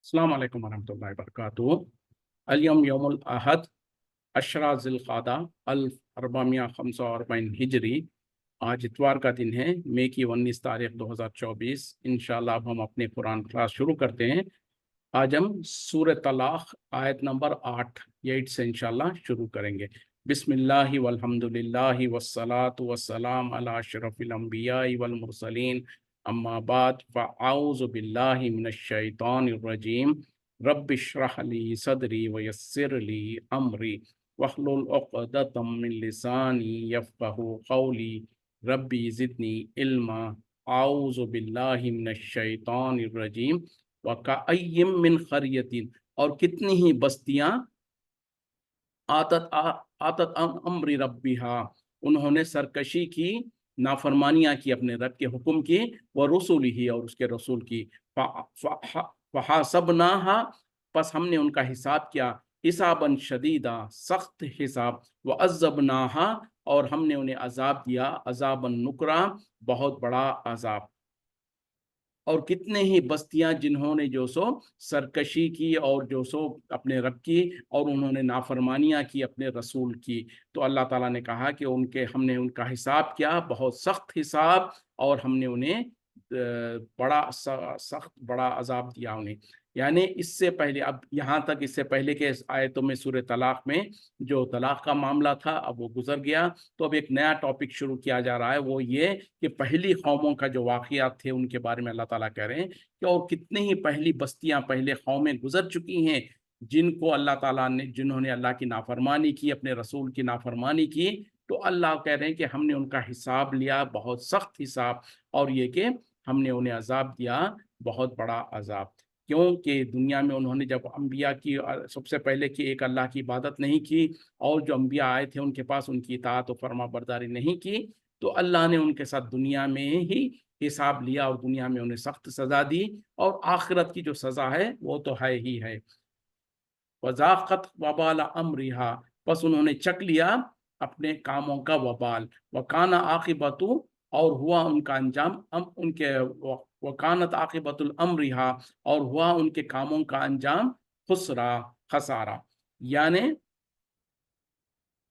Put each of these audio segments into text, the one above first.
अस्सलाम वालेकुम वरहमतुल्लाहि वबरकातुहू। अल-यौम यौमुल अहद अशरा ज़िलक़ादा 1445 हिजरी। आज इतवार का दिन है, मई की 19 तारीख 2024। इंशाअल्लाह अब हम अपने कुरान क्लास शुरू करते हैं। आज हम सूरह तलाक़ आयत नंबर 8 से इंशाअल्लाह शुरू करेंगे। बिस्मिल्लाहि वल्हम्दुलिल्लाहि वस्सलातु वस्सलाम अला अशरफिल अंबियाइ वल मुरसलीन, अम्मा बाद फ़अऊज़ु बिल्लाहि मिनश शैतानिर रजीम। रब्बिश्रह ली सदरी वयस्सिर ली अमरी वहलुल उक़दतम मिन लिसानी यफ़क़हू क़ौली रब्बी ज़िदनी इल्मा। अऊज़ु बिल्लाहि मिनश शैतानिर रजीम। वकअय्यिम मिन क़रयतिन, और कितनी ही बस्तियां आतत अम्रि रब्बिहा, उन्होंने सरकशी की, नाफरमानियां की अपने रब के हुक्म की, व रसूलिही, और उसके रसूल की। फहासबनाहा, बस हमने उनका हिसाब किया, हिसाबन शदीदा, सख्त हिसाब। व अज़्ज़बनाहा, और हमने उन्हें अजाब दिया, अजाबन नुकरा, बहुत बड़ा अजाब। और कितने ही बस्तियां जिन्होंने जो सो सरकशी की और जो सो अपने रब की, और उन्होंने नाफरमानियां की अपने रसूल की। तो अल्लाह ताला ने कहा कि हमने उनका हिसाब किया, बहुत सख्त हिसाब, और हमने उन्हें बड़ा सख्त बड़ा अजाब दिया उन्हें। यानी इससे पहले, अब यहाँ तक इससे पहले के आयतों में सूरह तलाक में जो तलाक का मामला था अब वो गुजर गया। तो अब एक नया टॉपिक शुरू किया जा रहा है, वो ये कि पहली कौमों का जो वाक़यात थे उनके बारे में अल्लाह ताला कह रहे हैं कि और कितने ही पहली बस्तियां, पहले कौमें गुजर चुकी हैं, जिनको अल्लाह ताला ने, जिन्होंने अल्लाह की नाफरमानी की, अपने रसूल की नाफरमानी की। तो अल्लाह कह रहे हैं कि हमने उनका हिसाब लिया, बहुत सख्त हिसाब, और ये कि हमने उन्हें अजाब दिया, बहुत बड़ा अजाब। क्योंकि दुनिया में उन्होंने जब अम्बिया की, सबसे पहले कि एक अल्लाह की इबादत नहीं की, और जो अम्बिया आए थे उनके पास उनकी इताअत और फर्मा बरदारी नहीं की, तो अल्लाह ने उनके साथ दुनिया में ही हिसाब लिया, और दुनिया में उन्हें सख्त सज़ा दी। और आखिरत की जो सज़ा है वो तो है ही है। वज़ाक़त वबाल अम्रिहा, बस उन्होंने चख लिया अपने कामों का वबाल। वकाना आक़िबतु, और हुआ उनका अंजाम, उनके वकानत आक़िबतुल अम्रिहा, और हुआ उनके कामों का अंजाम खुसरा, खसारा। यानी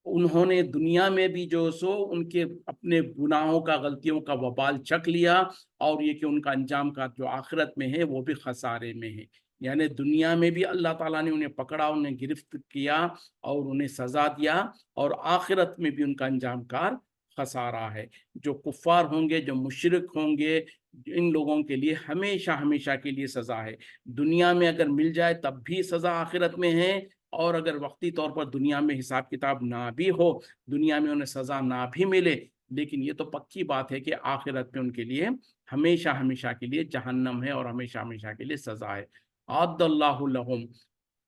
उन्होंने दुनिया में भी जो सो उनके अपने गुनाहों का, गलतियों का वबाल चख लिया, और ये कि उनका अंजाम का जो आखिरत में है वो भी खसारे में है। यानी दुनिया में भी अल्लाह ताला ने उन्हें पकड़ा, उन्हें गिरफ्त किया और उन्हें सजा दिया, और आखिरत में भी उनका अंजाम कार खसारा है। जो कुफ़ार होंगे, जो मुशरिक होंगे, इन लोगों के लिए हमेशा हमेशा के लिए सज़ा है। दुनिया में अगर मिल जाए तब भी सज़ा आखिरत में है, और अगर वक्ती तौर पर दुनिया में हिसाब किताब ना भी हो, दुनिया में उन्हें सज़ा ना भी मिले, लेकिन ये तो पक्की बात है कि आखिरत में उनके लिए हमेशा हमेशा के लिए जहन्नम है, और हमेशा हमेशा के लिए सज़ा है। आदल्लाहु लहुम,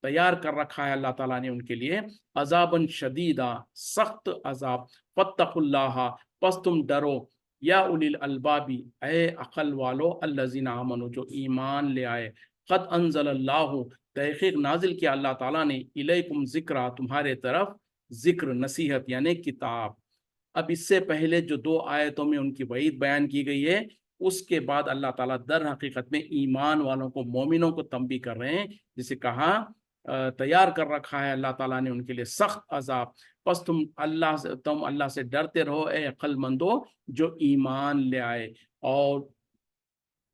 तैयार कर रखा है अल्लाह ताला ने उनके लिए, अजाबन शदीदा, सख्त अजाब। फत्तकुल्लाह, बस तुम डरो, या उलिल अलबाबी, ए अकल वालो, अल्लज़ीना आमनु, जो ईमान ले आए। क़द अंज़लल्लाहु, तहक़ीक़ नाजिल किया अल्लाह ताला ने, इलैकुम ज़िक्रा, तुम्हारे तरफ ज़िक्र, नसीहत यानी किताब। अब इससे पहले जो दो आयतों में उनकी वईद बयान की गई है, उसके बाद अल्लाह ताला दर हकीकत में ईमान वालों को, मोमिनों को तंबी कर रहे हैं, जिसे कहा तैयार कर रखा है अल्लाह ताला ने उनके लिए सख्त अजाब। बस तुम अल्लाह से डरते रहो, ए अक्लमंदो, जो ईमान ले आए, और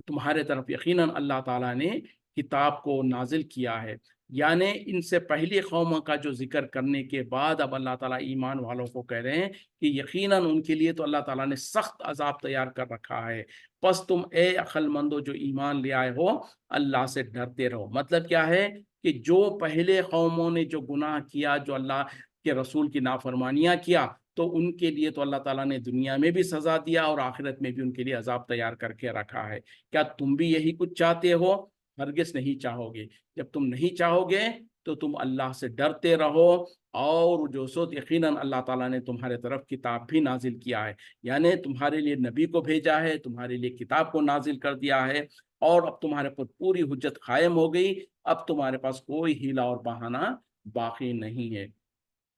तुम्हारे तरफ यकीनन अल्लाह ताला ने किताब को नाजिल किया है। यानी इनसे पहली कौमों का जो जिक्र करने के बाद अब अल्लाह ताला ईमान वालों को कह रहे हैं कि यकीनन उनके लिए तो अल्लाह ताला ने सख्त अजाब तैयार कर रखा है। बस तुम ए अक्लमंदो, जो ईमान ले आए हो, अल्लाह से डरते रहो। मतलब क्या है कि जो पहले कौमों ने जो गुनाह किया, जो अल्लाह के रसूल की नाफरमानियाँ किया, तो उनके लिए तो अल्लाह ताला ने दुनिया में भी सज़ा दिया, और आखिरत में भी उनके लिए अजाब तैयार करके रखा है। क्या तुम भी यही कुछ चाहते हो? हरगिज़ नहीं चाहोगे। जब तुम नहीं चाहोगे तो तुम अल्लाह से डरते रहो, और जो सो यकीनन अल्लाह ताला ने तुम्हारे तरफ किताब भी नाजिल किया है। यानी तुम्हारे लिए नबी को भेजा है, तुम्हारे लिए किताब को नाजिल कर दिया है, और अब तुम्हारे पर पूरी हुज्जत कायम हो गई। अब तुम्हारे पास कोई हीला और बहाना बाकी नहीं है।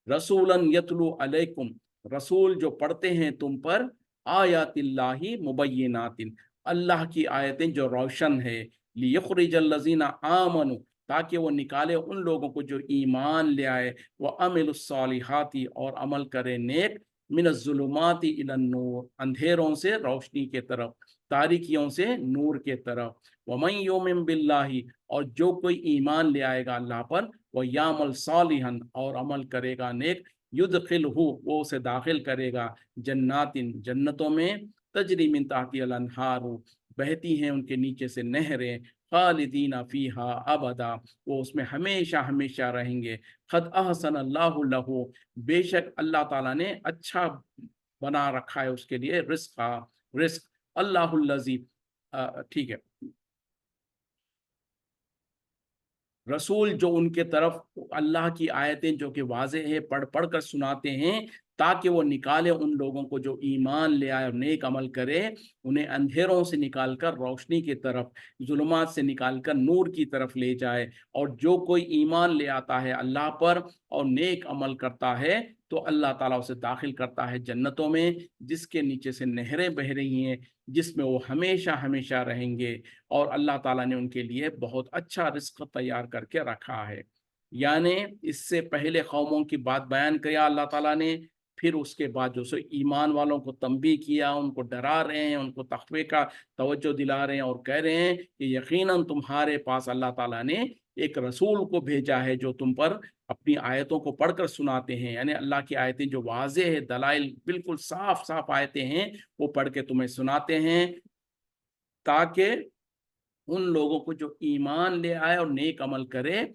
रसूलन यतलू अलैकुम, रसूल जो पढ़ते हैं तुम पर, आयातिल्लाही मुबय्यिनातिन, अल्लाह की आयतें जो रोशन है, लियुखरिजल्लज़ीना आमनु, ताकि वो निकाले उन लोगों को जो ईमान ले आए, व अमिलुस्सालिहाती, और अमल करे नेक, मिनज़्ज़ुलुमाति इलन्नूर, अंधेरों से रोशनी के तरफ, तारीकियों से नूर के तरफ। वमन युमिन बिल्लाहि, और जो कोई ईमान ले आएगा अल्लाह पर, व यामल सालिहन, और अमल करेगा नेक, युदखिलहु, वो उसे दाखिल करेगा, जन्नातिन, जन्नतों में, तजरी मिन ताहतिहल अनहारू, बहती हैं उनके नीचे से नहरें, खालिदीना फीहा अबदा, वो उसमें हमेशा हमेशा रहेंगे। क़द अहसन अल्लाहु लहू, बेशक अल्लाह ताला ने अच्छा बना रखा है उसके लिए रिस्क। अल्लाहुल्लज़ी, ठीक है, रसूल जो उनके तरफ अल्लाह की आयतें जो कि वाज़े है पढ़ पढ़ कर सुनाते हैं, ताकि वो निकाले उन लोगों को जो ईमान ले आए और नेक अमल करे, उन्हें अंधेरों से निकाल कर रोशनी की तरफ, जुल्मात से निकाल कर नूर की तरफ ले जाए। और जो कोई ईमान ले आता है अल्लाह पर और नेक अमल करता है, तो अल्लाह ताला उसे दाखिल करता है जन्नतों में, जिसके नीचे से नहरें बह रही हैं, जिसमें वो हमेशा हमेशा रहेंगे। और अल्लाह ताला ने उनके लिए बहुत अच्छा रिस्क तैयार करके रखा है। यानी इससे पहले कौमों की बात बयान किया अल्लाह ताला ने, फिर उसके बाद जो सो ईमान वालों को तंबीह किया, उनको डरा रहे हैं, उनको तक़वे का तवज्जो दिला रहे हैं, और कह रहे हैं कि यकीनन तुम्हारे पास अल्लाह ताला ने एक रसूल को भेजा है जो तुम पर अपनी आयतों को पढ़कर सुनाते हैं। यानी अल्लाह की आयतें जो वाज़े है, दलाइल बिल्कुल साफ साफ आयतें हैं, वो पढ़ के तुम्हें सुनाते हैं, ताकि उन लोगों को जो ईमान ले आए और नेक अमल करे,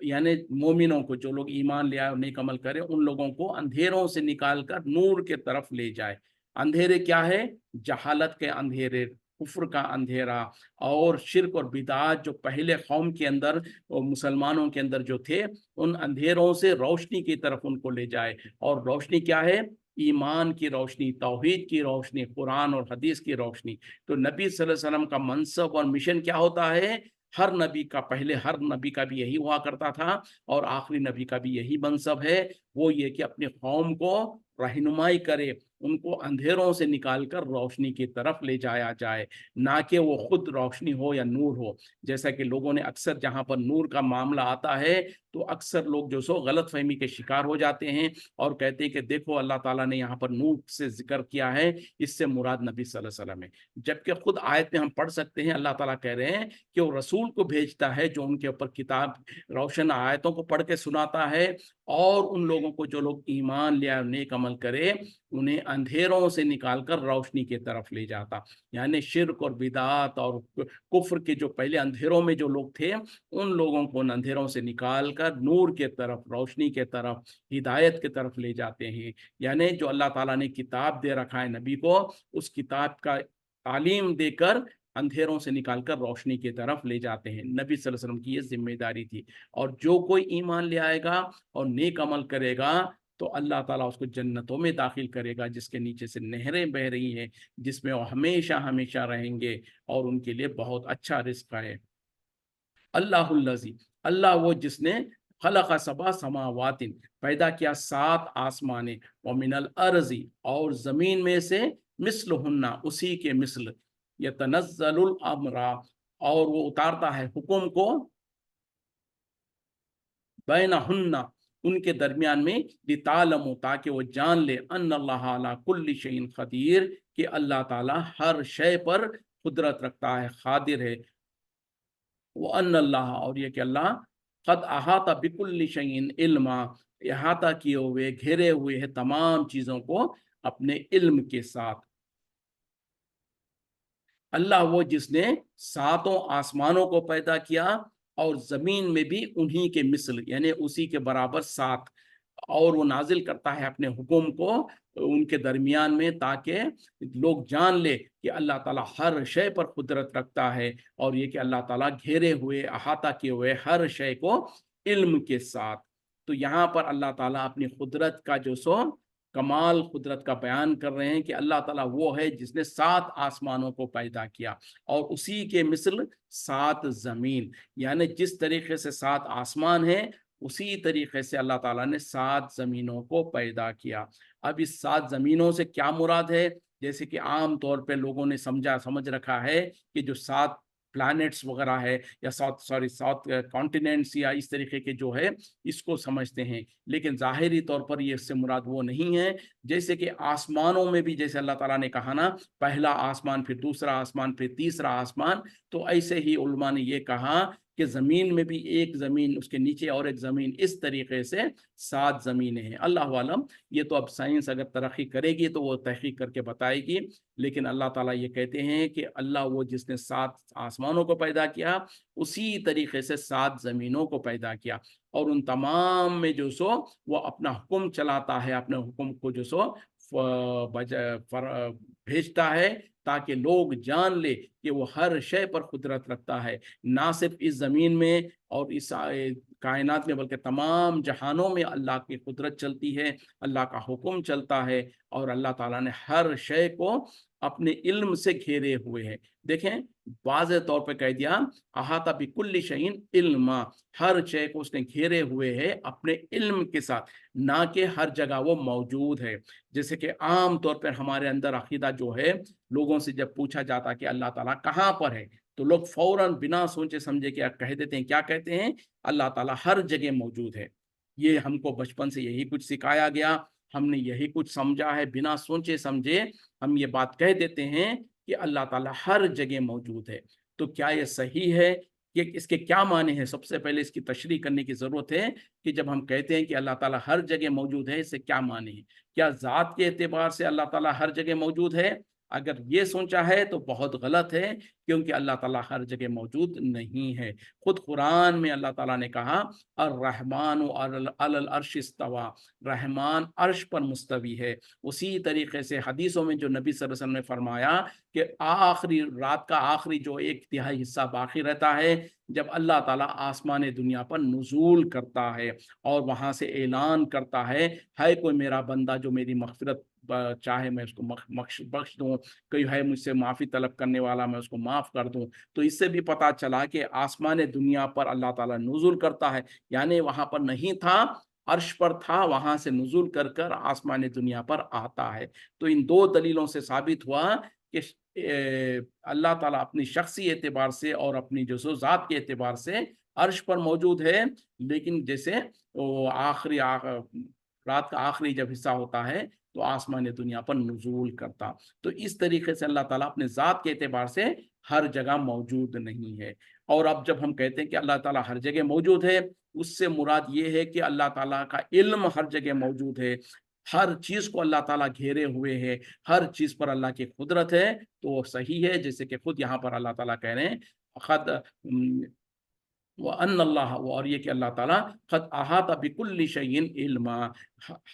यानी मोमिनों को, जो लोग ईमान ले आए और नेक अमल करे, उन लोगों को अंधेरों से निकाल कर नूर के तरफ ले जाए। अंधेरे क्या है? जहालत के अंधेरे, कुफ्र का अंधेरा, और शिर्क और बिदात जो पहले कौम के अंदर और मुसलमानों के अंदर जो थे, उन अंधेरों से रोशनी की तरफ उनको ले जाए। और रोशनी क्या है? ईमान की रोशनी, तौहीद की रोशनी, कुरान और हदीस की रोशनी। तो नबी सल्लल्लाहु अलैहि वसल्लम का मनसब और मिशन क्या होता है? हर नबी का, पहले हर नबी का भी यही हुआ करता था, और आखिरी नबी का भी यही मनसब है, वो ये कि अपनी कौम को रहनुमाई करे, उनको अंधेरों से निकालकर रोशनी की तरफ ले जाया जाए, ना कि वो खुद रोशनी हो या नूर हो। जैसा कि लोगों ने अक्सर, जहाँ पर नूर का मामला आता है, तो अक्सर लोग जो सो गलत फहमी के शिकार हो जाते हैं, और कहते हैं कि देखो अल्लाह ताला ने यहाँ पर नूर से जिक्र किया है, इससे मुराद नबी सल्लल्लाहु अलैहि वसल्लम है। जबकि खुद आयत में हम पढ़ सकते हैं, अल्लाह ताला कह रहे हैं कि वो रसूल को भेजता है जो उनके ऊपर किताब, रोशन आयतों को पढ़ के सुनाता है, और उन लोगों को, जो लोग ईमान ले आए, नेक अमल करे, उन्हें अंधेरों से निकालकर रोशनी की तरफ ले जाता। यानी शिर्क और बिदात और कुफ्र के जो पहले अंधेरों में जो लोग थे, उन लोगों को उन अंधेरों से निकाल कर नूर के तरफ, रोशनी के तरफ, हिदायत के तरफ ले जाते हैं। यानी जो अल्लाह ताला ने किताब दे रखा है नबी को, उस किताब का तालीम देकर अंधेरों से निकालकर रोशनी की तरफ ले जाते हैं। नबी सल्लल्लाहु अलैहि वसल्लम की ये जिम्मेदारी थी। और जो कोई ईमान ले आएगा और नेक अमल करेगा, तो अल्लाह ताला उसको जन्नतों में दाखिल करेगा, जिसके नीचे से नहरें बह रही हैं, जिसमें वो हमेशा हमेशा रहेंगे, और उनके लिए बहुत अच्छा रिस्क है। अल्लाहुल्लज़ी, अल्लाह वो जिसने खलक़ सबा समावातिन, पैदा किया 7 आसमाने, व मिनल अर्ज़ी, और ज़मीन में से, मिस्लहुन्ना, उसी के मिस्ल, यतनज़्ज़लुल अम्रा, और वो उतारता है हुक्म को, बैनहुन्ना, उनके दरमियान में, लितालमु, ताकि वो जान ले, अन्नल्लाह अला कुल्ली शैइन क़दीर, कि अल्लाह ताला हर शय पर कुदरत रखता है, कादिर है। वो अन्नल्लाह, और ये कि अल्लाह, क़द अहाता बिकुल्ली शैइन इल्मा, अहाता किए हुए, घेरे हुए है तमाम चीज़ों को अपने इल्म के साथ। अल्लाह वो जिसने सातों आसमानों को पैदा किया, और ज़मीन में भी उन्हीं के मिस्ल, यानी उसी के बराबर 7, और वो नाजिल करता है अपने हुक्म को उनके दरमियान में, ताकि लोग जान ले कि अल्लाह ताला हर शय पर कुदरत रखता है, और ये कि अल्लाह ताला घेरे हुए, अहाता किए हुए हर शय को इल्म के साथ। तो यहाँ पर अल्लाह ताला अपनी कुदरत का जो सो कमाल, कुदरत का बयान कर रहे हैं कि अल्लाह ताला वो है जिसने 7 आसमानों को पैदा किया, और उसी के मिस्ल 7 ज़मीन। यानी जिस तरीके से 7 आसमान है, उसी तरीके से अल्लाह ताला ने 7 ज़मीनों को पैदा किया। अब इस 7 ज़मीनों से क्या मुराद है? जैसे कि आम तौर पे लोगों ने समझ रखा है कि जो 7 प्लैनेट्स वगैरह है या साउथ कॉन्टिनेंट्स या इस तरीके के जो है इसको समझते हैं, लेकिन ज़ाहिरी तौर पर ये इससे मुराद वो नहीं है। जैसे कि आसमानों में भी जैसे अल्लाह ताला ने कहा ना, पहला आसमान फिर दूसरा आसमान फिर तीसरा आसमान, तो ऐसे ही उलमा ने ये कहा कि ज़मीन में भी एक ज़मीन, उसके नीचे और एक ज़मीन, इस तरीके से 7 ज़मीनें हैं। अल्लाह आलम, ये तो अब साइंस अगर तरक्की करेगी तो वो तहकीक करके बताएगी, लेकिन अल्लाह ताला ये कहते हैं कि अल्लाह वो जिसने 7 आसमानों को पैदा किया, उसी तरीके से 7 ज़मीनों को पैदा किया, और उन तमाम में जो सो वो अपना हुक्म चलाता है, अपने हुक्म को जो सो भेजता है, ताकि लोग जान ले कि वो हर शय पर कुदरत रखता है, ना सिर्फ इस ज़मीन में और इस कायनात में, बल्कि तमाम जहानों में अल्लाह की कुदरत चलती है, अल्लाह का हुक्म चलता है, और अल्लाह ताला ने हर शय को अपने इल्म से घेरे हुए है। देखें, वाज़ेह तौर पे कह दिया, अहाता बिकुल्ली शैइन इल्मा, हर शय को उसने घेरे हुए है अपने इल्म के साथ, ना कि हर जगह वो मौजूद है। जैसे कि आम तौर पर हमारे अंदर अकीदा जो है, लोगों से जब पूछा जाता कि अल्लाह ताला कहाँ पर है, तो लोग फौरन बिना सोचे समझे क्या कह देते हैं, क्या कहते हैं, अल्लाह ताला हर जगह मौजूद है। ये हमको बचपन से यही कुछ सिखाया गया, हमने यही कुछ समझा है, बिना सोचे समझे हम ये बात कह देते हैं कि अल्लाह ताला हर जगह मौजूद है। तो क्या ये सही है? कि इसके क्या माने हैं? सबसे पहले इसकी तशरीह करने की ज़रूरत है कि जब हम कहते हैं कि अल्लाह ताला हर जगह मौजूद है, इससे क्या माने हैं? क्या ज़ात के एतबार से अल्लाह ताला हर जगह मौजूद है? अगर ये सोचा है तो बहुत गलत है, क्योंकि अल्लाह ताला हर जगह मौजूद नहीं है। खुद कुरान में अल्लाह ताला ने कहा, अर्रहमानु अलल अर्श इस्तवा, रहमान अर्श पर मुस्तवी है। उसी तरीके से हदीसों में जो नबी सल्लल्लाहु अलैहि वसल्लम ने फरमाया कि आखिरी रात का आखिरी जो 1/3 हिस्सा बाकी रहता है, जब अल्लाह ताला आसमान दुनिया पर नुज़ूल करता है और वहाँ से ऐलान करता है कोई मेरा बंदा जो मेरी मग़फ़िरत चाहे मैं उसको बख्श दूँ, कोई है मुझसे माफ़ी तलब करने वाला मैं उसको माफ़ कर दूँ। तो इससे भी पता चला कि आसमान दुनिया पर अल्लाह ताला नुज़ूल करता है, यानी वहाँ पर नहीं था, अर्श पर था, वहाँ से नुज़ूल कर कर आसमान दुनिया पर आता है। तो इन 2 दलीलों से साबित हुआ कि अल्लाह ताला अपनी शख्सी एतबार से और अपनी जो सो ज़ात के एतबार से अर्श पर मौजूद है, लेकिन जैसे वो रात का आखिरी जब हिस्सा होता है, तो आसमान दुनिया पर नुज़ूल करता। तो इस तरीके से अल्लाह ताला अपने ज़ात के एतबार से हर जगह मौजूद नहीं है। और अब जब हम कहते हैं कि अल्लाह ताला हर जगह मौजूद है, उससे मुराद ये है कि अल्लाह ताला का इल्म हर जगह मौजूद है, हर चीज़ को अल्लाह ताला घेरे हुए है, हर चीज़ पर अल्लाह की कुदरत है, तो वो सही है। जैसे कि खुद यहाँ पर अल्लाह ताला कह रहे हैं, ख़द व अन्नल्लाह, और ये कि अल्लाह ताला क़द अहाता बिकुल्लि शैइन इल्मा,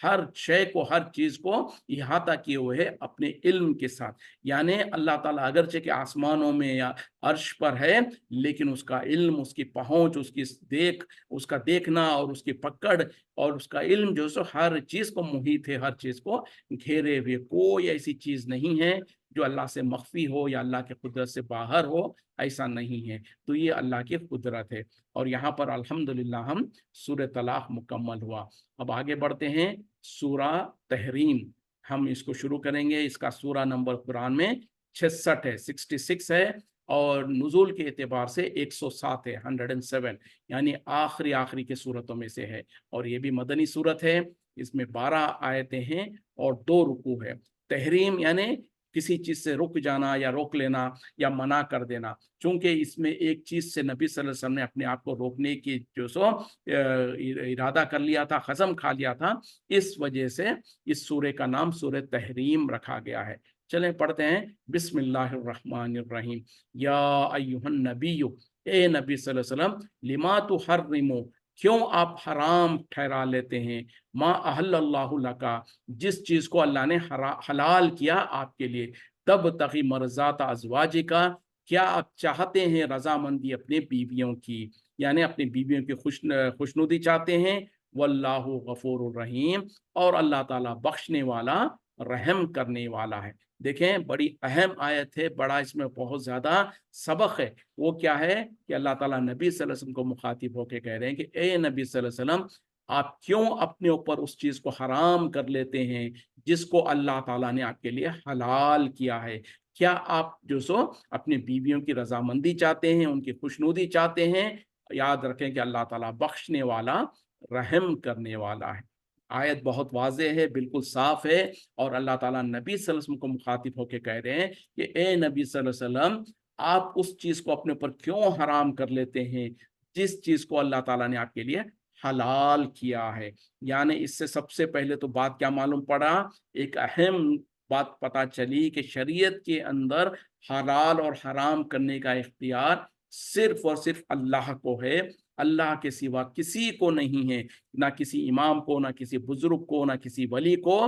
हर शय को, हर चीज़ को इहाता किए हुए है अपने इल्म के साथ। यानी अल्लाह ताला अगरचे कि आसमानों में या अर्श पर है, लेकिन उसका इल्म, उसकी पहुँच, उसका देखना और उसकी पकड़ और उसका इल्म जो सो हर चीज़ को मुहीत है, हर चीज़ को घेरे हुए। कोई ऐसी चीज़ नहीं है जो अल्लाह से मख्फ़ी हो या अल्लाह की कुदरत से बाहर हो, ऐसा नहीं है। तो ये अल्लाह की कुदरत है। और यहाँ पर अल्हम्दुलिल्लाह हम सूरह तलाक़ मुकम्मल हुआ। अब आगे बढ़ते हैं, सूरह तहरीम हम इसको शुरू करेंगे। इसका सूरह नंबर कुरान में 66 है, 66 है, और नुज़ूल के एतबार से 107 है, 107, यानी आखिरी के सूरतों में से है। और ये भी मदनी सूरत है। इसमें 12 आयतें हैं और 2 रुकू है। तहरीम यानी किसी चीज़ से रुक जाना या रोक लेना या मना कर देना। चूँकि इसमें एक चीज़ से नबी सल्लल्लाहु अलैहि वसल्लम ने अपने आप को रोकने की जो सो इरादा कर लिया था, कसम खा लिया था, इस वजह से इस सूरे का नाम सूरह तहरीम रखा गया है। चलें पढ़ते हैं, बिस्मिल्लाहिर्रहमानिर्रहीम। या अय्युहन नबिय्यु, ए नबी सल्लल्लाहु अलैहि वसल्लम, लिमा तुहर्रिमु, क्यों आप हराम ठहरा लेते हैं, मा अहल्लल्लाहु लका, जिस चीज़ को अल्लाह ने हलाल किया आपके लिए, तब तकी मर्ज़ात अज़वाजिका, क्या आप चाहते हैं रज़ामंदी अपने बीवियों की, यानी अपनी बीवियों की खुशनुदी चाहते हैं। वल्लाहु गफूरुर रहीम, और अल्लाह ताला बख्शने वाला, रहम करने वाला है। देखें, बड़ी अहम आयत है, बड़ा इसमें बहुत ज़्यादा सबक है। वो क्या है कि अल्लाह ताला नबी सल्लल्लाहु अलैहि वसल्लम को मुखातिब होके कह रहे हैं कि ए नबी सल्लल्लाहु अलैहि वसल्लम, आप क्यों अपने ऊपर उस चीज़ को हराम कर लेते हैं जिसको अल्लाह ताला ने आपके लिए हलाल किया है। کیا آپ جو سو اپنی بیویوں کی رضامندی چاہتے ہیں، ان کی خوشنودی چاہتے ہیں؟ یاد رکھیں کہ اللہ تعالیٰ بخشنے والا، رحم کرنے والا ہے۔ آیت بہت واضح ہے، بالکل صاف ہے، اور اللہ تعالیٰ نبی صلی اللہ علیہ وسلم کو مخاطب ہو کے کہہ رہے ہیں کہ اے نبی صلی اللہ علیہ وسلم، آپ اس چیز کو اپنے اوپر کیوں حرام کر لیتے ہیں جس چیز کو اللہ تعالیٰ نے آپ کے لیے حلال کیا ہے؟ یعنی اس سے سب سے پہلے تو بات کیا معلوم پڑا؟ ایک اہم بات پتا چلی کہ شریعت کے اندر حلال اور حرام کرنے کا اختیار صرف اور صرف اللہ کو ہے، اللہ کے سوا کسی کو نہیں ہے، نہ کسی امام کو، نہ کسی بزرگ کو، نہ کسی ولی کو،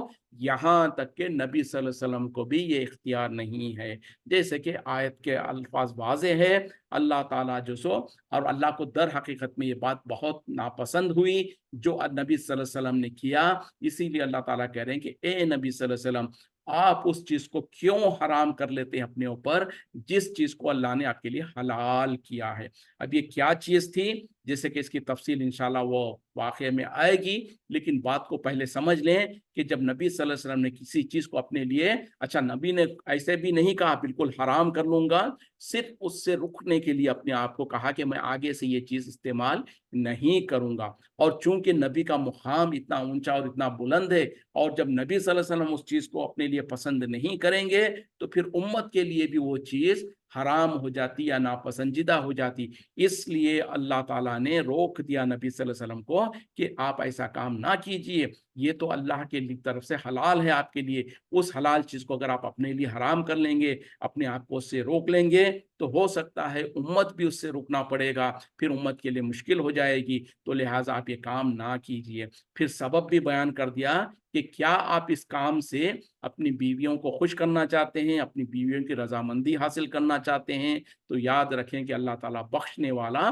یہاں تک کہ نبی صلی اللہ علیہ وسلم کو بھی یہ اختیار نہیں ہے۔ جیسے کہ آیت کے الفاظ واضح ہے، اللہ تعالیٰ جو سو، اور اللہ کو در حقیقت میں یہ بات بہت ناپسند ہوئی جو نبی صلی اللہ علیہ وسلم نے کیا، اسی لیے اللہ تعالیٰ کہہ رہے ہیں کہ اے نبی صلی اللہ علیہ وسلم، آپ اس چیز کو کیوں حرام کر لیتے ہیں اپنے اوپر جس چیز کو اللہ نے آپ کے لیے حلال کیا ہے؟ اب یہ کیا چیز تھی، جیسے کہ اس کی تفصیل انشاءاللہ وہ واقعے میں آئے گی، لیکن بات کو پہلے سمجھ لیں کہ جب نبی صلی اللہ علیہ وسلم نے کسی چیز کو اپنے لیے، اچھا نبی نے ایسے بھی نہیں کہا بالکل حرام کر لوں گا، صرف اس سے رکنے کے لیے اپنے آپ کو کہا کہ میں آگے سے یہ چیز استعمال نہیں کروں گا۔ اور چونکہ نبی کا مقام اتنا اونچا اور اتنا بلند ہے، اور جب نبی صلی اللہ علیہ وسلم اس چیز کو اپنے لیے پسند نہیں کریں گے تو پھر امت کے لیے بھی وہ چیز حرام ہو جاتی یا ناپسندیدہ ہو جاتی۔ اس لیے اللہ تعالیٰ نے روک دیا نبی صلی اللہ علیہ وسلم کو کہ آپ ایسا کام نہ کیجئے، یہ تو اللہ کے طرف سے حلال ہے آپ کے لیے، اس حلال چیز کو اگر آپ اپنے لیے حرام کر لیں گے، اپنے آپ کو اس سے روک لیں گے، تو ہو سکتا ہے امت بھی اس سے رکنا پڑے گا، پھر امت کے لیے مشکل ہو جائے گی، تو لہٰذا آپ یہ کام نہ کیجئے۔ پھر سبب بھی بیان کر دیا کہ کیا آپ اس کام سے اپنی بیویوں کو خوش کرنا چاہتے ہیں، اپنی بیویوں کی رضامندی حاصل کرنا چاہتے ہیں، تو یاد رکھیں کہ اللہ تعالیٰ بخشنے والا،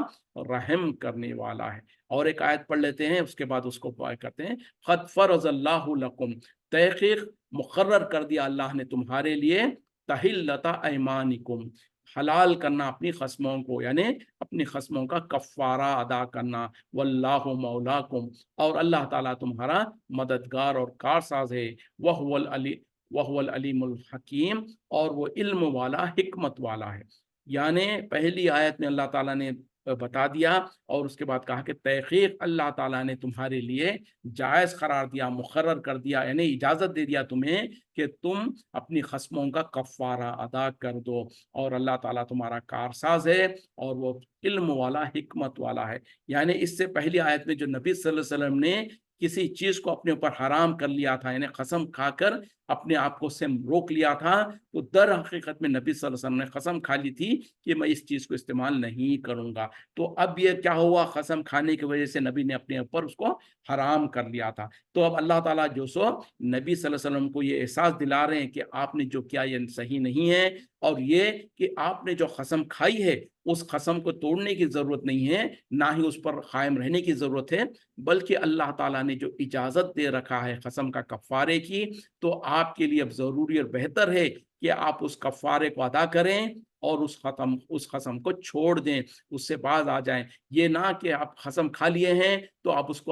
رحم کرنے والا ہے۔ اور ایک آیت پڑھ لیتے ہیں، اس کے بعد اس کو کرتے ہیں، قد فرض اللہ لکم، تحقیق مقرر کر دیا اللہ نے تمہارے لیے، تحلۃ ایمانکم، حلال کرنا اپنی خصموں کو، یعنی اپنی خصموں کا کفارہ ادا کرنا، واللہ مولاکم، اور اللہ تعالیٰ تمہارا مددگار اور کارساز ہے، وَهُوَ العلیم الحکیم، اور وہ علم والا، حکمت والا ہے۔ یعنی پہلی آیت میں اللہ تعالیٰ نے بتا دیا، اور اس کے بعد کہا کہ تحقیق اللہ تعالیٰ نے تمہارے لیے جائز قرار دیا، مقرر کر دیا، یعنی اجازت دے دیا تمہیں کہ تم اپنی خصموں کا کفارہ ادا کر دو، اور اللہ تعالیٰ تمہارا کارساز ہے، اور وہ علم والا، حکمت والا ہے۔ یعنی اس سے پہلی آیت میں جو نبی صلی اللہ علیہ وسلم نے کسی چیز کو اپنے اوپر حرام کر لیا تھا، یعنی قسم کھا کر اپنے آپ کو سے روک لیا تھا، تو در حقیقت میں نبی صلی اللہ علیہ وسلم نے قسم کھا لی تھی کہ میں اس چیز کو استعمال نہیں کروں گا۔ تو اب یہ کیا ہوا، قسم کھانے کی وجہ سے نبی نے اپنے اوپر اس کو حرام کر لیا تھا۔ تو اب اللہ تعالیٰ جو سو نبی صلی اللہ علیہ وسلم کو یہ احساس دلا رہے ہیں کہ آپ نے جو کیا یہ صحیح نہیں ہے، اور یہ کہ آپ نے جو قسم کھائی ہے اس قسم کو توڑنے کی ضرورت نہیں ہے، نہ ہی اس پر قائم رہنے کی ضرورت ہے، بلکہ اللہ تعالیٰ نے جو اجازت دے رکھا ہے قسم کا کفارے کی، تو آپ کے لیے اب ضروری اور بہتر ہے کہ آپ اس کفارے کو ادا کریں، اور اس قسم کو چھوڑ دیں، اس سے باز آ جائیں۔ یہ نہ کہ آپ قسم کھا لیے ہیں تو آپ اس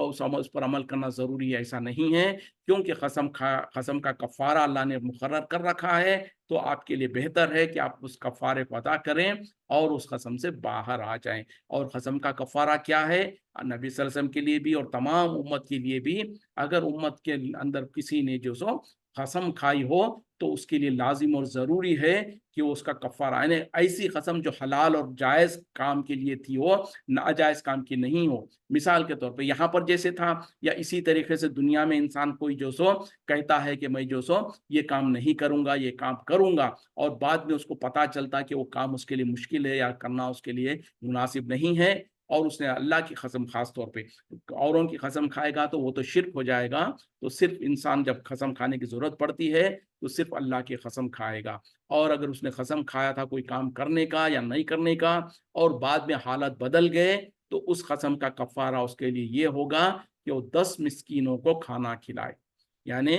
پر عمل کرنا ضروری ہے، ایسا نہیں ہے، کیونکہ قسم کا کفارہ اللہ نے مقرر کر رکھا ہے، تو آپ کے لیے بہتر ہے کہ آپ اس کفارے کو ادا کریں اور اس قسم سے باہر آ جائیں۔ اور قسم کا کفارہ کیا ہے؟ نبی صلی اللہ علیہ وسلم کے لیے بھی اور تمام امت کے لیے بھی، اگر امت کے اندر کسی نے جو سو قسم کھائی ہو تو اس کے لیے لازم اور ضروری ہے کہ وہ اس کا کفارہ، یعنی ایسی قسم جو حلال اور جائز کام کے لیے تھی وہ ناجائز کام کی نہیں ہو۔ مثال کے طور پہ یہاں پر جیسے تھا، یا اسی طریقے سے دنیا میں انسان کوئی جو سو کہتا ہے کہ میں جو سو یہ کام نہیں کروں گا، یہ کام کروں گا، اور بعد میں اس کو پتا چلتا کہ وہ کام اس کے لیے مشکل ہے یا کرنا اس کے لیے مناسب نہیں ہے، اور اس نے اللہ کی قسم، خاص طور پہ اوروں کی قسم کھائے گا تو وہ تو شرک ہو جائے گا۔ تو صرف انسان جب قسم کھانے کی ضرورت پڑتی ہے تو صرف اللہ کی قسم کھائے گا، اور اگر اس نے قسم کھایا تھا کوئی کام کرنے کا یا نہیں کرنے کا، اور بعد میں حالت بدل گئے، تو اس قسم کا کفارہ اس کے لیے یہ ہوگا کہ وہ 10 مسکینوں کو کھانا کھلائے۔ یعنی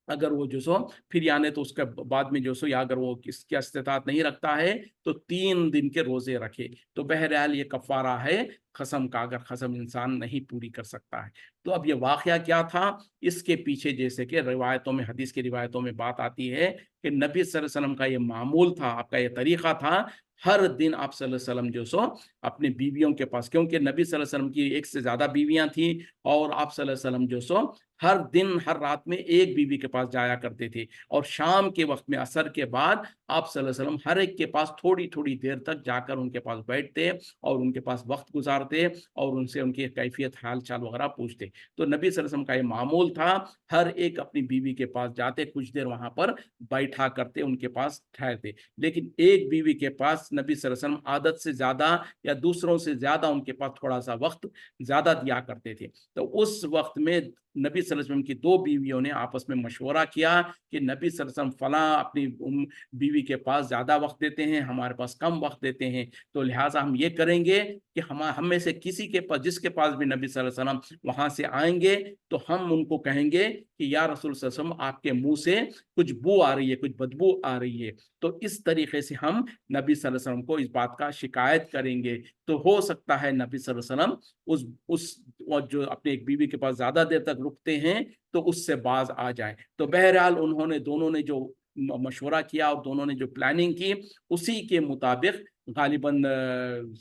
اگر وہ جو سو پھر یعنی تو اس کے بعد میں جو سو، یا اگر وہ اس کی استطاعت نہیں رکھتا ہے تو 3 دن کے روزے رکھے۔ تو بہرحال یہ کفارہ ہے कसम का, अगर कसम इंसान नहीं पूरी कर सकता है। तो अब ये वाक़या क्या था, इसके पीछे जैसे कि रिवायतों में, हदीस की रिवायतों में बात आती है कि नबी सल्लल्लाहु अलैहि वसल्लम का ये मामूल था, आपका ये तरीक़ा था, हर दिन आप सल्लल्लाहु अलैहि वसल्लम जो सो अपनी बीवियों के पास, क्योंकि नबी सल्लल्लाहु अलैहि वसल्लम की एक से ज़्यादा बीवियाँ थीं, और आप सल्लल्लाहु अलैहि वसल्लम जो सो हर दिन, हर रात में एक बीवी के पास जाया करते थे, और शाम के वक़्त में, असर के बाद, आप सल्लल्लाहु अलैहि वसल्लम हर एक के पास थोड़ी-थोड़ी देर तक जाकर उनके पास बैठते और उनके पास वक़्त गुज़ारते और उनसे उनकी कैफ़ियत, हाल-चाल वग़ैरह पूछते। तो नबी सल्लल्लाहु अलैहि वसल्लम का ये मामूल था, हर एक अपनी बीवी के पास जाते, कुछ देर वहाँ पर बैठा करते, उनके पास ठहरते। लेकिन एक बीवी के पास नबी सल्लल्लाहु अलैहि वसल्लम आदत से ज़्यादा या दूसरों से ज़्यादा उनके पास थोड़ा-सा वक़्त ज़्यादा दिया करते थे। तो उस वक़्त में नबी सल्लल्लाहु अलैहि वसल्लम की 2 बीवियों ने आपस में मशवरा किया कि नबी सल्लल्लाहु अलैहि वसल्लम फलाँ अपनी बीवी के पास ज़्यादा वक़्त देते हैं, हमारे पास कम वक़्त देते हैं, तो लिहाज़ा हम ये करेंगे कि हम में से किसी के पास, जिसके पास भी नबी सल्लल्लाहु अलैहि वसल्लम वहाँ से आएँगे, तो हम उनको कहेंगे कि या रसूल सल्लल्लाहु अलैहि वसल्लम, आपके मुँह से कुछ बू आ रही है, कुछ बदबू आ रही है। तो इस तरीके से हम नबी सल्लल्लाहु अलैहि वसल्लम को इस बात का शिकायत करेंगे। तो हो सकता है नबी सल्लल्लाहु अलैहि वसल्लम उस और जो अपनी एक बीवी के पास ज़्यादा देर तक रुकते हैं, तो उससे बाज़ आ जाएँ। तो बहरहाल उन्होंने, दोनों ने जो मशवरा किया और दोनों ने जो प्लानिंग की, उसी के मुताबिक गालिबन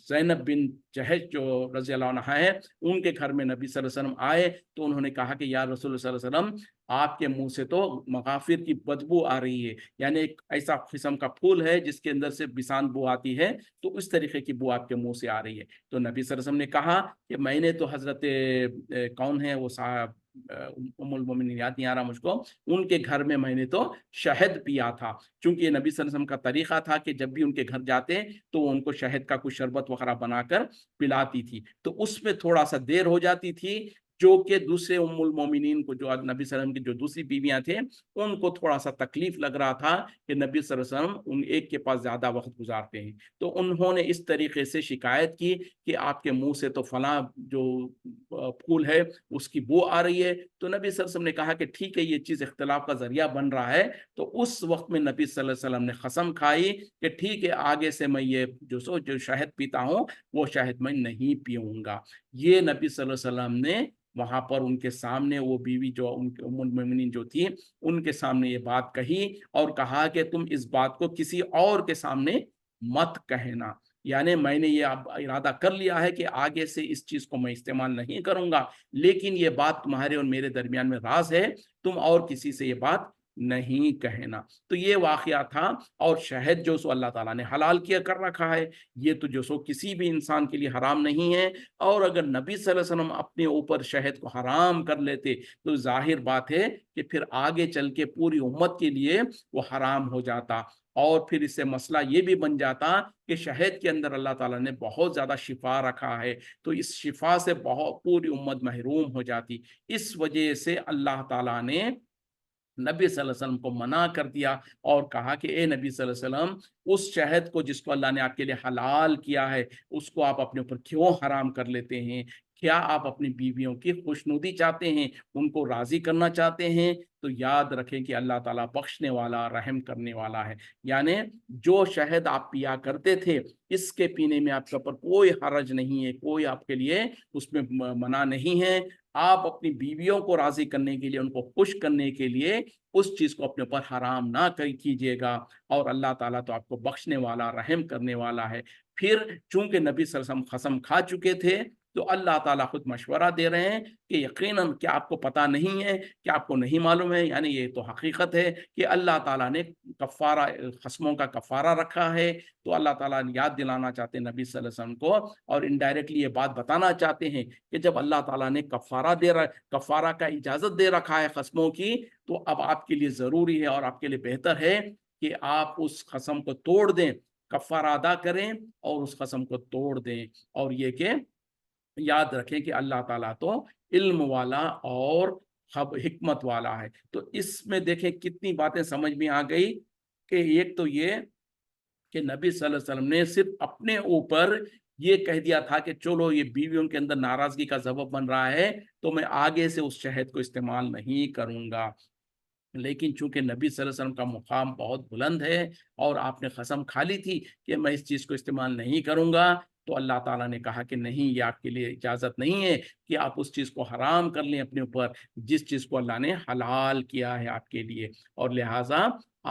ज़ैनब बिन जहश जो रज़ी अल्लाह अन्हा है, उनके घर में नबी सल्लल्लाहु अलैहि वसल्लम आए, तो उन्होंने कहा कि या रसूल सल्लल्लाहु अलैहि वसल्लम, आपके मुँह से तो मगाफ़िर की बदबू आ रही है, यानी एक ऐसा किस्म का फूल है जिसके अंदर से बिसान बू आती है, तो इस तरीके की बू आपके मुँह से आ रही है। तो नबी सल्लल्लाहु अलैहि वसल्लम ने कहा कि मैंने तो हज़रत कौन है वो साहब, उम्मुल मोमिनीन, याद नहीं आ रहा मुझको, उनके घर में मैंने तो शहद पिया था। चूँकि ये नबी सल्लल्लाहु अलैहि वसल्लम का तरीक़ा था कि जब भी उनके घर जाते, तो वो उनको शहद का कुछ शरबत वग़ैरह बनाकर पिलाती थी। तो उसमें थोड़ा-सा देर हो जाती थी, जो कि दूसरे उम्मुल मोमिनीन को, जो नबी सल्लल्लाहु अलैहि वसल्लम की जो दूसरी बीवियाँ थे, उनको थोड़ा-सा तकलीफ़ लग रहा था कि नबी सल्लल्लाहु अलैहि वसल्लम उन एक के पास ज़्यादा वक़्त गुज़ारते हैं। तो उन्होंने इस तरीक़े से शिकायत की कि आपके मुँह से तो फलाँ जो फूल है, उसकी बू आ रही है। तो नबी सल्लल्लाहु अलैहि वसल्लम ने कहा कि ठीक है, ये चीज़ इख्तिलाफ़ का ज़रिया बन रहा है। तो उस वक़्त में नबी सल्लल्लाहु अलैहि वसल्लम ने कसम खाई कि ठीक है, आगे से मैं ये जो शहद पीता हूँ, वो शहद मैं नहीं पीऊँगा। ये नबी सल्लल्लाहु अलैहि वसल्लम ने वहाँ पर उनके सामने, वो बीवी जो उनके उम्मुल मोमिनीन जो थी, उनके सामने ये बात कही और कहा कि तुम इस बात को किसी और के सामने मत कहना। यानी मैंने ये अब इरादा कर लिया है कि आगे से इस चीज़ को मैं इस्तेमाल नहीं करूँगा, लेकिन ये बात तुम्हारे और मेरे दरमियान में राज़ है, तुम और किसी से ये बात नहीं कहना। तो ये वाक़या था, और शहद जो सो अल्लाह ताला ने हलाल किया कर रखा है, ये तो जो सो किसी भी इंसान के लिए हराम नहीं है। और अगर नबी सल्लल्लाहु अलैहि वसल्लम अपने ऊपर शहद को हराम कर लेते, तो ज़ाहिर बात है कि फिर आगे चल के पूरी उम्मत के लिए वो हराम हो जाता, और फिर इससे मसला ये भी बन जाता कि शहद के अंदर अल्लाह ताला ने बहुत ज़्यादा शिफा रखा है, तो इस शिफा से बहुत पूरी उम्मत महरूम हो जाती। इस वजह से अल्लाह ताला ने नबी सल्लल्लाहु अलैहि वसल्लम को मना कर दिया और कहा कि ए नबी सल्लल्लाहु अलैहि वसल्लम, उस शहद को जिसको अल्लाह ने आपके लिए हलाल किया है, उसको आप अपने ऊपर क्यों हराम कर लेते हैं? क्या आप अपनी बीवियों की खुशनुदी चाहते हैं, उनको राज़ी करना चाहते हैं? तो याद रखें कि अल्लाह ताला बख्शने वाला, रहम करने वाला है। यानी जो शहद आप पिया करते थे, इसके पीने में आपके ऊपर कोई हरज नहीं है, कोई आपके लिए उसमें मना नहीं है। आप अपनी बीवियों को राज़ी करने के लिए, उनको खुश करने के लिए उस चीज़ को अपने ऊपर हराम ना कीजिएगा, और अल्लाह ताला तो आपको बख्शने वाला, रहम करने वाला है। फिर चूँकि नबी सल्लल्लाहु अलैहि वसल्लम कसम खा चुके थे, तो अल्लाह ताला खुद मशवरा दे रहे हैं कि यकीनन, क्या आपको पता नहीं है, क्या आपको नहीं मालूम है? यानी ये तो हकीकत है कि अल्लाह ताला ने कफ़ारा, कसमों का कफ़ारा रखा है। तो अल्लाह ताला याद दिलाना चाहते हैं नबी सल्लल्लाहु अलैहि वसल्लम को, और इनडायरेक्टली ये बात बताना चाहते हैं कि जब अल्लाह ताला ने कफ़ारा का इजाज़त दे रखा है कसमों की, तो अब आपके लिए ज़रूरी है और आपके लिए बेहतर है कि आप उस कसम को तोड़ दें, कफ़ारा अदा करें और उस कसम को तोड़ दें। और ये कि याद रखें कि अल्लाह ताला तो इल्म वाला और हिकमत वाला है। तो इसमें देखें कितनी बातें समझ में आ गई, कि एक तो ये कि नबी सल्लल्लाहु अलैहि वसल्लम ने सिर्फ अपने ऊपर ये कह दिया था कि चलो, ये बीवियों के अंदर नाराजगी का सबब बन रहा है, तो मैं आगे से उस शहद को इस्तेमाल नहीं करूंगा। लेकिन चूंकि नबी सल्लल्लाहु अलैहि वसल्लम का मुकाम बहुत बुलंद है, और आपने कसम खा ली थी कि मैं इस चीज़ को इस्तेमाल नहीं करूंगा, تو اللہ تعالیٰ نے کہا کہ نہیں، یہ آپ کے لیے اجازت نہیں ہے کہ آپ اس چیز کو حرام کر لیں اپنے اوپر جس چیز کو اللہ نے حلال کیا ہے آپ کے لیے، اور لہٰذا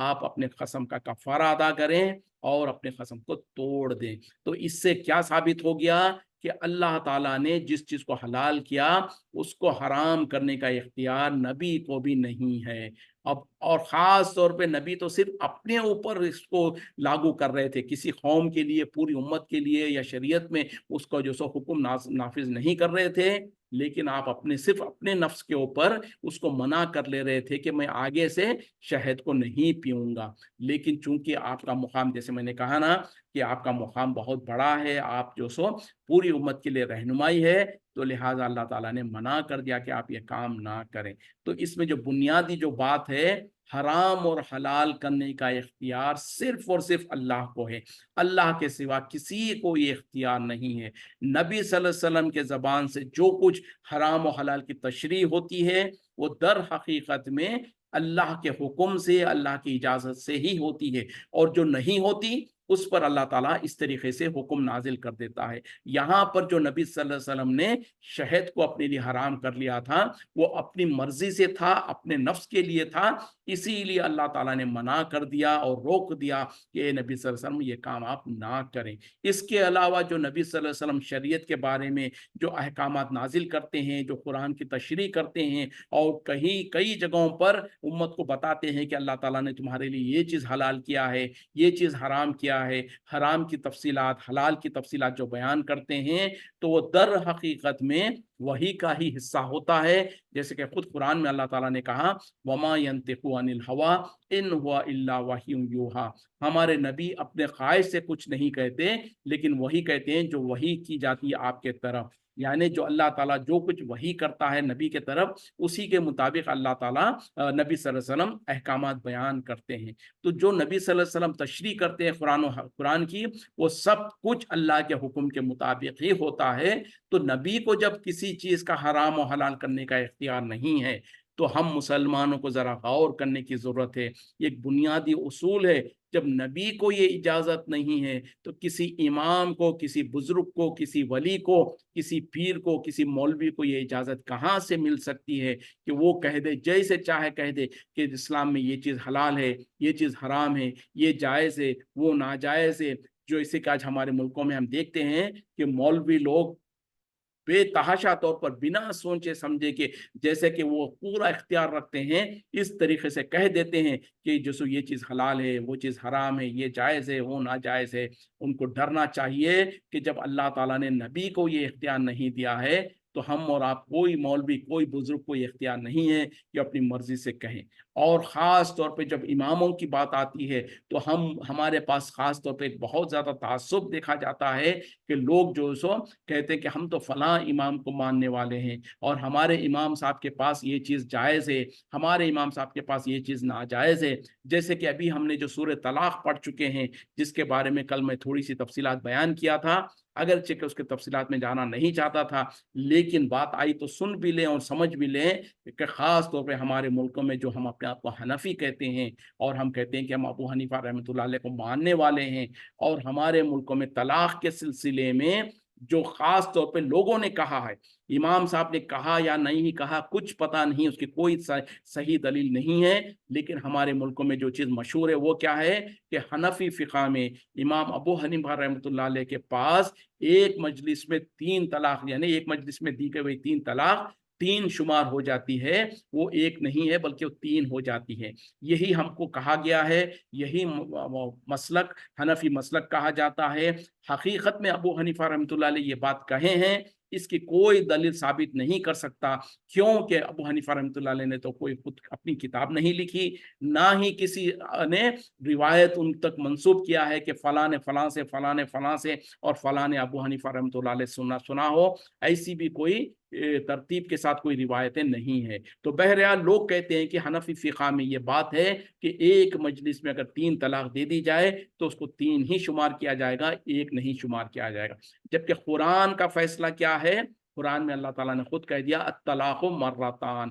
آپ اپنے قسم کا کفارہ ادا کریں اور اپنے قسم کو توڑ دیں۔ تو اس سے کیا ثابت ہو گیا کہ اللہ تعالیٰ نے جس چیز کو حلال کیا اس کو حرام کرنے کا اختیار نبی کو بھی نہیں ہے۔ اب اور خاص طور پہ نبی تو صرف اپنے اوپر اس کو لاگو کر رہے تھے، کسی قوم کے لیے، پوری امت کے لیے یا شریعت میں اس کا جو سو حکم نافذ نہیں کر رہے تھے، لیکن آپ صرف اپنے نفس کے اوپر اس کو منع کر لے رہے تھے کہ میں آگے سے شہد کو نہیں پیوں گا۔ لیکن چونکہ آپ کا مقام، جیسے میں نے کہا نا کہ آپ کا مقام بہت بڑا ہے، آپ جو سو پوری امت کے لیے رہنمائی ہے، تو لہٰذا اللہ تعالیٰ نے منع کر دیا کہ آپ یہ کام نہ کریں۔ تو اس میں جو بنیادی جو بات ہے، حرام اور حلال کرنے کا اختیار صرف اور صرف اللہ کو ہے، اللہ کے سوا کسی کو یہ اختیار نہیں ہے۔ نبی صلی اللہ علیہ وسلم کے زبان سے جو کچھ حرام و حلال کی تشریح ہوتی ہے وہ در حقیقت میں اللہ کے حکم سے، اللہ کی اجازت سے ہی ہوتی ہے، اور جو نہیں ہوتی اس پر اللہ تعالیٰ اس طریقے سے حکم نازل کر دیتا ہے۔ یہاں پر جو نبی صلی اللہ علیہ وسلم نے شہد کو اپنے لیے حرام کر لیا تھا، وہ اپنی مرضی سے تھا، اپنے نفس کے لیے تھا، اسی لیے اللہ تعالیٰ نے منع کر دیا اور روک دیا کہ اے نبی صلی اللہ علیہ وسلم یہ کام آپ نہ کریں۔ اس کے علاوہ جو نبی صلی اللہ علیہ وسلم شریعت کے بارے میں جو احکامات نازل کرتے ہیں، جو قرآن کی تشریح کرتے ہیں، اور کئی جگہوں پر امت کو بتاتے ہیں کہ اللہ تعالیٰ نے تمہارے لیے یہ چیز حلال کیا ہے، یہ چیز حرام کیا ہے، حرام کی تفصیلات، حلال کی تفصیلات جو بیان کرتے ہیں، تو وہ در حقیقت میں وحی کا ہی حصہ ہوتا ہے۔ جیسے کہ خود قرآن میں اللہ تعالیٰ نے کہا وَمَا يَنْطِقُ عَنِ الْهَوَىٰ إِنْ هُوَ إِلَّا وَحْيٌ يُوحَىٰ، ہمارے نبی اپنے خواہش سے کچھ نہیں کہتے، لیکن وہی کہتے ہیں جو وحی کی جاتی ہے آپ کے طرف، یعنی جو اللہ تعالیٰ جو کچھ وحی کرتا ہے نبی کے طرف، اسی کے مطابق اللہ تعالیٰ نبی صلی اللہ علیہ وسلم احکامات بیان کرتے ہیں۔ تو جو نبی صلی اللہ علیہ وسلم تشریح کرتے ہیں قرآن کی، وہ سب کچھ اللہ کے حکم کے مطابق ہی ہوتا ہے۔ تو نبی کو جب کسی چیز کا حرام و حلال کرنے کا اختیار نہیں ہے، تو ہم مسلمانوں کو ذرا غور کرنے کی ضرورت ہے۔ یہ ایک بنیادی اصول ہے، جب نبی کو یہ اجازت نہیں ہے تو کسی امام کو، کسی بزرگ کو، کسی ولی کو، کسی پیر کو، کسی مولوی کو یہ اجازت کہاں سے مل سکتی ہے کہ وہ کہہ دے، جیسے چاہے کہہ دے کہ اسلام میں یہ چیز حلال ہے، یہ چیز حرام ہے، یہ جائز ہے، وہ ناجائز ہے۔ جو اسے کہ آج ہمارے ملکوں میں ہم دیکھتے ہیں کہ مولوی لوگ بے تحاشا طور پر بنا سوچے سمجھے کہ جیسے کہ وہ پورا اختیار رکھتے ہیں، اس طریقے سے کہہ دیتے ہیں کہ جسو یہ چیز حلال ہے، وہ چیز حرام ہے، یہ جائز ہے، وہ ناجائز ہے۔ ان کو ڈرنا چاہیے کہ جب اللہ تعالیٰ نے نبی کو یہ اختیار نہیں دیا ہے، تو ہم اور آپ، کوئی مولوی، کوئی بزرگ کو یہ اختیار نہیں ہے کہ اپنی مرضی سے کہیں۔ اور خاص طور پہ جب اماموں کی بات آتی ہے تو ہمارے پاس خاص طور پہ ایک بہت زیادہ تعصب دیکھا جاتا ہے کہ لوگ جو سو کہتے ہیں کہ ہم تو فلاں امام کو ماننے والے ہیں، اور ہمارے امام صاحب کے پاس یہ چیز جائز ہے، ہمارے امام صاحب کے پاس یہ چیز ناجائز ہے۔ جیسے کہ ابھی ہم نے جو سورہ طلاق پڑھ چکے ہیں، جس کے بارے میں کل میں تھوڑی سی تفصیلات بیان کیا تھا، اگرچہ کہ اس کے تفصیلات میں جانا نہیں چاہتا تھا، لیکن بات آئی تو سن بھی لیں اور سمجھ بھی لیں کہ خاص طور پہ ہمارے ملکوں میں جو ہم اپنے آپ کو حنفی کہتے ہیں، اور ہم کہتے ہیں کہ ہم ابو حنیفہ رحمۃ اللہ علیہ کو ماننے والے ہیں، اور ہمارے ملکوں میں طلاق کے سلسلے میں جو خاص طور پہ لوگوں نے کہا ہے، امام صاحب نے کہا یا نہیں کہا کچھ پتہ نہیں، اس کی کوئی صحیح دلیل نہیں ہے، لیکن ہمارے ملکوں میں جو چیز مشہور ہے وہ کیا ہے کہ حنفی فقہ میں امام ابو حنیفہ رحمۃ اللہ علیہ کے پاس ایک مجلس میں 3 طلاق، یعنی ایک مجلس میں دی گئی 3 طلاق 3 شمار ہو جاتی ہے، وہ ایک نہیں ہے بلکہ وہ 3 ہو جاتی ہے۔ یہی ہم کو کہا گیا ہے، یہی مسلک حنفی مسلک کہا جاتا ہے۔ حقیقت میں ابو حنیفہ رحمۃ اللہ علیہ یہ بات کہے ہیں، اس کی کوئی دلیل ثابت نہیں کر سکتا، کیونکہ ابو حنیفہ رحمۃ اللہ علیہ نے تو کوئی خود اپنی کتاب نہیں لکھی، نہ ہی کسی نے روایت ان تک منسوب کیا ہے کہ فلاں نے فلاں سے، فلاں نے فلاں سے، اور فلاں نے ابو حنیفہ رحمۃ اللہ علیہ سنا ہو۔ ایسی بھی کوئی ترتیب کے ساتھ کوئی روایتیں نہیں ہیں۔ تو بہرحال لوگ کہتے ہیں کہ حنفی فقہ میں یہ بات ہے کہ ایک مجلس میں اگر 3 طلاق دے دی جائے تو اس کو 3 ہی شمار کیا جائے گا، ایک نہیں شمار کیا جائے گا۔ جبکہ قرآن کا فیصلہ کیا ہے؟ قرآن میں اللہ تعالیٰ نے خود کہہ دیا الطلاق مرتان،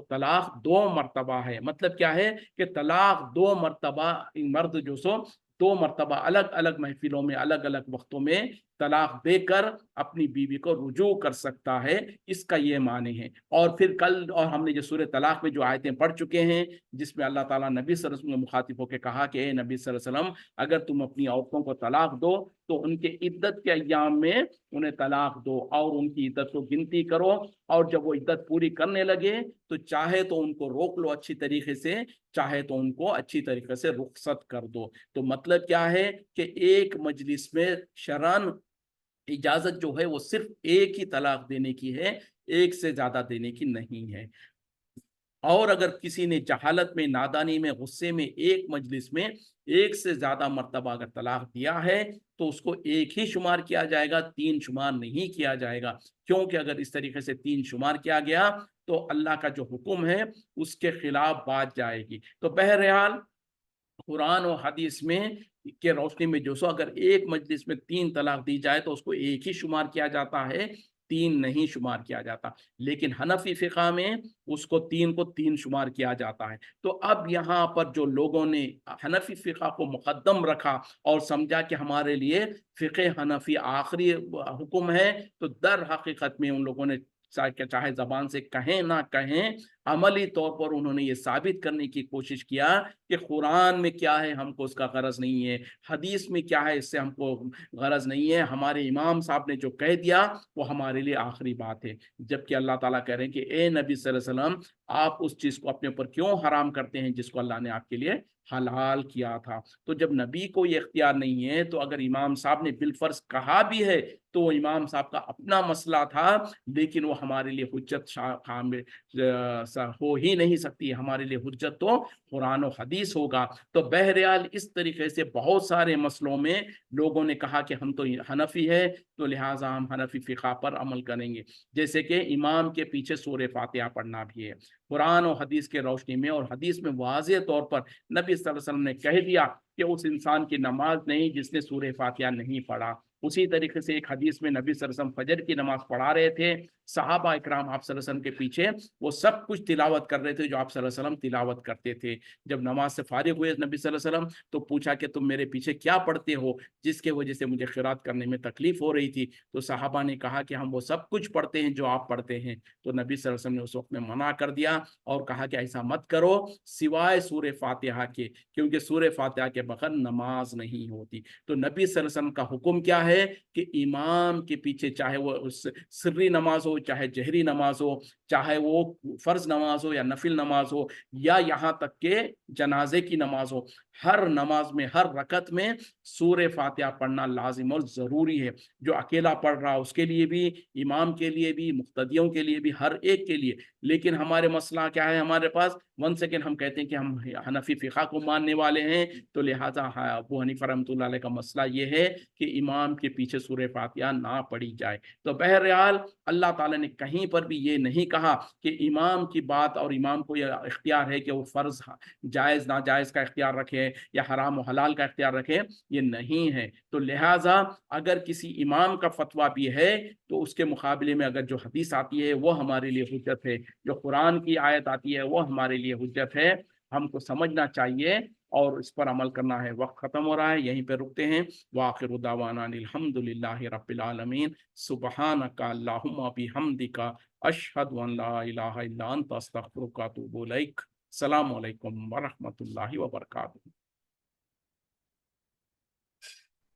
طلاق 2 مرتبہ ہے۔ مطلب کیا ہے کہ طلاق 2 مرتبہ، مرد جو سو 2 مرتبہ الگ الگ محفلوں میں، الگ الگ وقتوں میں तलाक देकर अपनी बीवी को रुजू कर सकता है, इसका ये माने है। और फिर कल और हमने जो सूरह तलाक में जो आयतें पढ़ चुके हैं, जिसमें अल्लाह ताला नबी सल्लल्लाहु अलैहि वसल्लम को मुखातिब होकर कहा कि ए नबी सल्लल्लाहु अलैहि वसल्लम, अगर तुम अपनी औरतों को तलाक दो तो उनके इद्दत के अय्याम में उन्हें तलाक दो और उनकी इद्दत को गिनती करो, और जब वो इद्दत पूरी करने लगे तो चाहे तो उनको रोक लो अच्छी तरीके से, चाहे तो उनको अच्छी तरीके से रुखसत कर दो। तो मतलब क्या है कि एक मजलिस में शरन इजाजत जो है वो सिर्फ एक ही तलाक देने की है, एक से ज्यादा देने की नहीं है। और अगर किसी ने जहालत में, नादानी में, गुस्से में एक मजलिस में एक से ज्यादा मर्तबा अगर तलाक दिया है तो उसको एक ही शुमार किया जाएगा, तीन शुमार नहीं किया जाएगा। क्योंकि अगर इस तरीके से तीन शुमार किया गया तो अल्लाह का जो हुक्म है उसके खिलाफ बात जाएगी। तो बहरहाल कुरान और हदीस में के रोशनी में जो सो अगर एक मजलिस में तीन तलाक दी जाए तो उसको एक ही शुमार किया जाता है, तीन नहीं शुमार किया जाता। लेकिन हनफी फिक़ा में उसको तीन को तीन शुमार किया जाता है। तो अब यहाँ पर जो लोगों ने हनफी फिक़ा को मुकद्दम रखा और समझा कि हमारे लिए फ़िक़े हनफी आखिरी हुक्म है, तो दर हकीकत में उन लोगों ने चाहे जबान से कहें ना कहें, अमली तौर पर उन्होंने ये साबित करने की कोशिश किया कि कुरान में क्या है हमको उसका गरज नहीं है, हदीस में क्या है इससे हमको गरज नहीं है, हमारे इमाम साहब ने जो कह दिया वो हमारे लिए आखिरी बात है। जबकि अल्लाह ताला कह रहे हैं कि ए नबी सल्लल्लाहु अलैहि वसल्लम, आप उस चीज को अपने ऊपर क्यों हराम करते हैं जिसको अल्लाह ने आपके लिए हलाल किया था। तो जब नबी को ये इख्तियार नहीं है, तो अगर इमाम साहब ने बिलफर्ज कहा भी है तो वो इमाम साहब का अपना मसला था, लेकिन वो हमारे लिए हुज्जत हो ही नहीं सकती। हमारे लिए हुज्जत तो कुरान और हदीस होगा। तो बहरहाल इस तरीके से बहुत सारे मसलों में लोगों ने कहा कि हम तो हनफी है, तो लिहाजा हम हनफी फ़िक़ा पर अमल करेंगे। जैसे कि इमाम के पीछे सूरह फातिहा पढ़ना भी है कुरान और हदीस के रोशनी में, और हदीस में वाज़ेह तौर पर नबी सल्लल्लाहु अलैहि वसल्लम ने कह दिया कि उस इंसान की नमाज नहीं जिसने सूरह फातिहा नहीं पढ़ा। उसी तरीके से एक हदीस में नबी सल्लल्लाहु अलैहि वसल्लम फजर की नमाज पढ़ा रहे थे, सहाबा इकराम आप सल्लल्लाहु अलैहि वसल्लम के पीछे वो सब कुछ तिलावत कर रहे थे जो आप सल्लल्लाहु अलैहि वसल्लम तिलावत करते थे। जब नमाज से फारिग हुए नबी सल्लल्लाहु अलैहि वसल्लम तो पूछा कि तुम मेरे पीछे क्या पढ़ते हो जिसके वजह से मुझे क़िरात करने में तकलीफ हो रही थी। तो सहाबा ने कहा कि हम वो सब कुछ पढ़ते हैं जो आप पढ़ते हैं। तो नबी सल्लल्लाहु अलैहि वसल्लम ने उस वक्त में मना कर दिया और कहा कि ऐसा मत करो सिवाय सूरह फातिहा के, क्योंकि सूरह फातिहा के बगैर नमाज नहीं होती। तो नबी सल्लल्लाहु अलैहि वसल्लम का हुक्म क्या है कि इमाम के पीछे चाहे वो उस सिर्री नमाज हो, चाहे जहरी नमाज हो, चाहे वो फर्ज नमाज हो या नफिल नमाज हो, या यहाँ तक के जनाजे की नमाज हो, हर नमाज में हर रकत में सूरह फातिहा पढ़ना लाजिम और ज़रूरी है। जो अकेला पढ़ रहा उसके लिए भी, इमाम के लिए भी, मुक्तदियों के लिए भी, हर एक के लिए। लेकिन हमारे मसला क्या है, हमारे पास वन सेकेंड हम कहते हैं कि हम हनफी फ़िक़ा को मानने वाले हैं, तो लिहाजा अबू हनीफा रहमतुल्लाह अलैह का मसला ये है कि इमाम के पीछे सूरह फातिहा ना पढ़ी जाए। तो बहरहाल अल्लाह ताला ने कहीं पर भी ये नहीं कहा कि इमाम की बात और इमाम को यह इख्तियार है कि वो फ़र्ज जायज़ नाजायज़ का इख्तियार रखे या हराम और हलाल का इख्तियार रखे, ये नहीं है। तो लिहाजा अगर किसी इमाम का फतवा भी है तो उसके मुकाबले में अगर जो हदीस आती है वो हमारे लिए हुज्जत है, जो कुरान की आयत आती है वो हमारे लिए हुज्जत है। हमको समझना चाहिए और इस पर अमल करना है। वक्त ख़त्म हो रहा है, यहीं पे रुकते हैं। वाखिरु दावाना अनिल हम्दुलिल्लाहि रब्बिल आलमीन। सुब्हानका अल्लाहुम्मा बिहम्दिका अशहदु अन ला इलाहा इल्ला अंता अस्तगफिरुका व अतूबु इलैक। अस्सलामु अलैकुम व रहमतुल्लाहि व बरकातुहू।